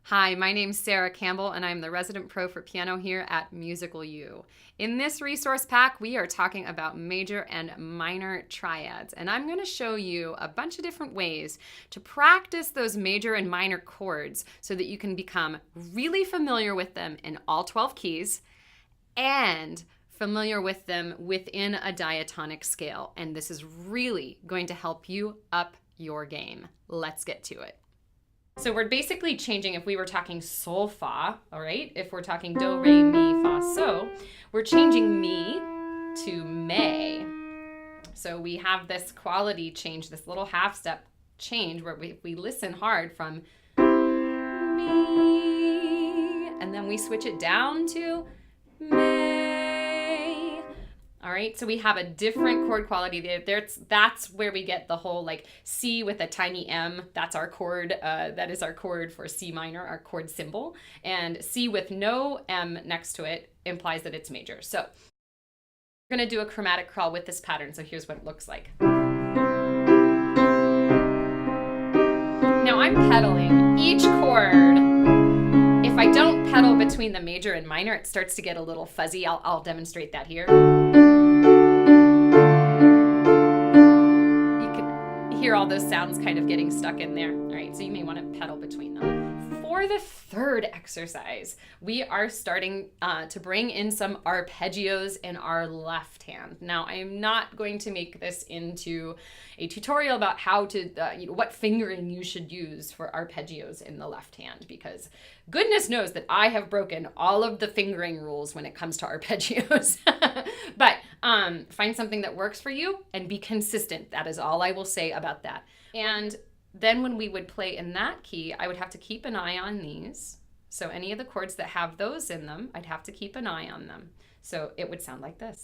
Hi, my name's Sarah Campbell, and I'm the resident pro for piano here at Musical U. In this resource pack, we are talking about major and minor triads, and I'm going to show you a bunch of different ways to practice those major and minor chords so that you can become really familiar with them in all 12 keys and familiar with them within a diatonic scale. And this is really going to help you up your game. Let's get to it. So we're basically changing, if we were talking sol, fa, all right? If we're talking do, re, mi, fa, so, we're changing mi to may. So we have this quality change, this little half step change where we listen hard from mi, and then we switch it down to may. All right, so we have a different chord quality there. That's where we get the whole like C with a tiny m. That's our chord. That is our chord for C minor, our chord symbol. And C with no m next to it implies that it's major. So we're going to do a chromatic crawl with this pattern. So here's what it looks like. Now I'm pedaling each chord. If I don't pedal between the major and minor, it starts to get a little fuzzy. I'll demonstrate that here. You can hear all those sounds kind of getting stuck in there. All right, so you may want to pedal between them. For the third exercise, we are starting to bring in some arpeggios in our left hand. Now, I am not going to make this into a tutorial about how to, what fingering you should use for arpeggios in the left hand, because goodness knows that I have broken all of the fingering rules when it comes to arpeggios. But find something that works for you and be consistent. That is all I will say about that. And then when we would play in that key, I would have to keep an eye on these. So any of the chords that have those in them, I'd have to keep an eye on them. So it would sound like this.